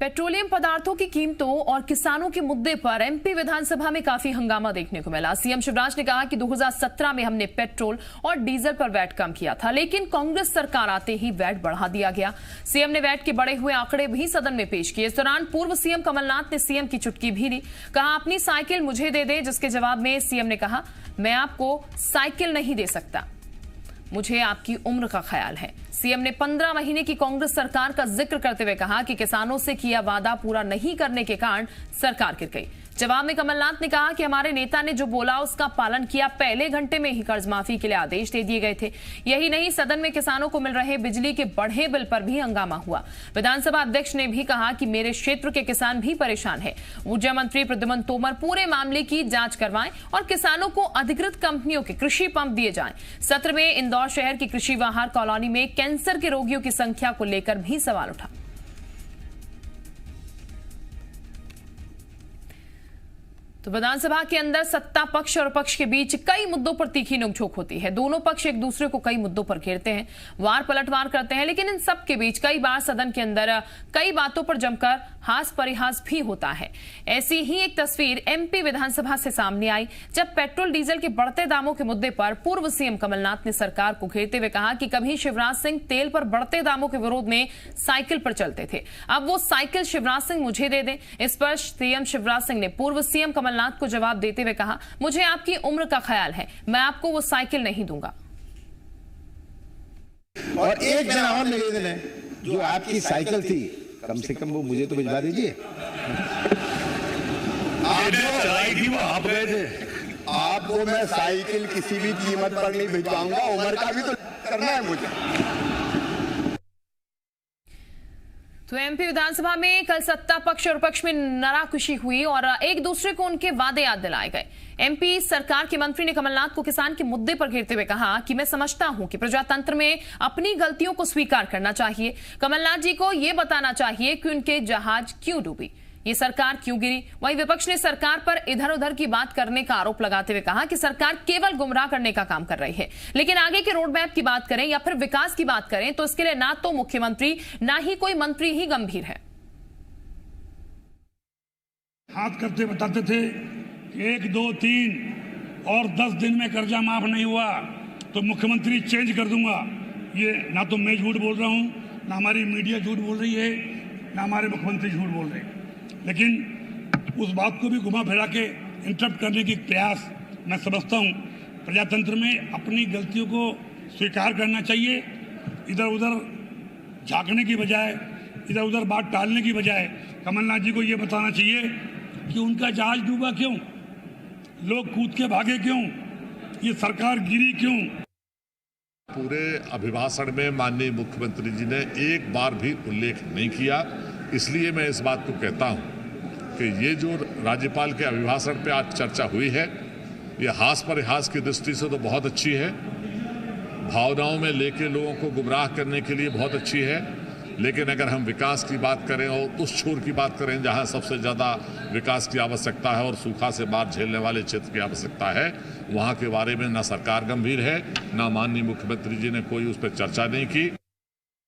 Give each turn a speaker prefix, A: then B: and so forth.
A: Petroleum पदार्थों की कीमतों और किसानों के मुद्दे पर एमपी विधानसभा में काफी हंगामा देखने को मिला। सीएम शिवराज ने कहा कि 2017 में हमने पेट्रोल और डीजल पर वैट कम किया था, लेकिन कांग्रेस सरकार आते ही वैट बढ़ा दिया गया। सीएम ने वैट के बढ़े हुए आंकड़े भी सदन में पेश किए। इस दौरान पूर्व सीएम कमलनाथ ने सीएम की चुटकी भी ली, कहा अपनी साइकिल मुझे दे दे, जिसके जवाब में सीएम ने कहा मैं आपको साइकिल नहीं दे सकता, मुझे आपकी उम्र का ख्याल है। सीएम ने 15 महीने की कांग्रेस सरकार का जिक्र करते हुए कहा कि किसानों से किया वादा पूरा नहीं करने के कारण सरकार गिर गई। जवाब में कमलनाथ ने कहा कि हमारे नेता ने जो बोला उसका पालन किया, पहले घंटे में ही कर्ज माफी के लिए आदेश दे दिए गए थे। यही नहीं, सदन में किसानों को मिल रहे बिजली के बढ़े बिल पर भी हंगामा हुआ। विधानसभा अध्यक्ष ने भी कहा कि मेरे क्षेत्र के किसान भी परेशान है। ऊर्जा मंत्री प्रद्युम्न तोमर पूरे मामले की जांच करवाएं और किसानों को अधिकृत कंपनियों के कृषि पंप दिए जाएं। सत्र में इंदौर शहर की कृषि विहार कॉलोनी में कैंसर के रोगियों की संख्या को लेकर भी सवाल उठा। तो विधानसभा के अंदर सत्ता पक्ष और विपक्ष के बीच कई मुद्दों पर तीखी नोकझोंक होती है। दोनों पक्ष एक दूसरे को कई मुद्दों पर घेरते हैं, वार पलटवार करते हैं, लेकिन इन सब के बीच कई बार सदन के अंदर कई बातों पर जमकर हास परिहास भी होता है। ऐसी ही एक तस्वीर एमपी विधानसभा से सामने आई, जब पेट्रोल डीजल के बढ़ते दामों के मुद्दे पर पूर्व सीएम कमलनाथ ने सरकार को घेरते हुए कहा कि कभी शिवराज सिंह तेल पर बढ़ते दामों के विरोध में साइकिल पर चलते थे, अब वो साइकिल शिवराज सिंह मुझे दे दें। इस पर सीएम शिवराज सिंह ने पूर्व सीएम कमलनाथ को जवाब देते हुए कहा मुझे आपकी उम्र का ख्याल है, मैं आपको वो साइकिल नहीं दूंगा।
B: और एक दिन और निवेदन है, जो आपकी साइकिल थी कम से कम वो मुझे तो भिजवा दीजिए।
C: आपने चलाई थी वो आप गए थे।
B: आपको मैं साइकिल किसी भी कीमत पर नहीं भिजवाऊंगा, उम्र का भी तो करना है मुझे।
A: तो एमपी विधानसभा में कल सत्ता पक्ष और विपक्ष में नाराकुशी हुई और एक दूसरे को उनके वादे याद दिलाए गए। एमपी सरकार के मंत्री ने कमलनाथ को किसान के मुद्दे पर घेरते हुए कहा कि मैं समझता हूं कि प्रजातंत्र में अपनी गलतियों को स्वीकार करना चाहिए। कमलनाथ जी को यह बताना चाहिए कि उनके जहाज क्यों डूबी, ये सरकार क्यों गिरी। वहीं विपक्ष ने सरकार पर इधर उधर की बात करने का आरोप लगाते हुए कहा कि सरकार केवल गुमराह करने का काम कर रही है, लेकिन आगे के रोड मैप की बात करें या फिर विकास की बात करें तो इसके लिए ना तो मुख्यमंत्री ना ही कोई मंत्री ही गंभीर है।
C: हाथ करते बताते थे 1, 2, 3 और 10 दिन में कर्जा माफ नहीं हुआ तो मुख्यमंत्री चेंज कर दूंगा। ये ना तो मैं झूठ बोल रहा हूं, ना हमारी मीडिया झूठ बोल रही है, ना हमारे मुख्यमंत्री झूठ बोल रहे हैं, लेकिन उस बात को भी घुमा फिरा के इंटरप्ट करने की प्रयास मैं समझता हूँ। प्रजातंत्र में अपनी गलतियों को स्वीकार करना चाहिए। इधर उधर झांकने की बजाय, इधर उधर बात टालने की बजाय कमलनाथ जी को ये बताना चाहिए कि उनका जहाज डूबा क्यों, लोग कूद के भागे क्यों, ये सरकार गिरी क्यों।
D: पूरे अभिभाषण में माननीय मुख्यमंत्री जी ने एक बार भी उल्लेख नहीं किया। इसलिए मैं इस बात को कहता हूं कि ये जो राज्यपाल के अभिभाषण पे आज चर्चा हुई है, ये हास परिहास की दृष्टि से तो बहुत अच्छी है, भावनाओं में लेके लोगों को गुमराह करने के लिए बहुत अच्छी है, लेकिन अगर हम विकास की बात करें और उस छोर की बात करें जहां सबसे ज़्यादा विकास की आवश्यकता है और सूखा से बाढ़ झेलने वाले क्षेत्र की आवश्यकता है, वहां के बारे में ना सरकार गंभीर है, ना माननीय मुख्यमंत्री जी ने कोई उस पर चर्चा नहीं की।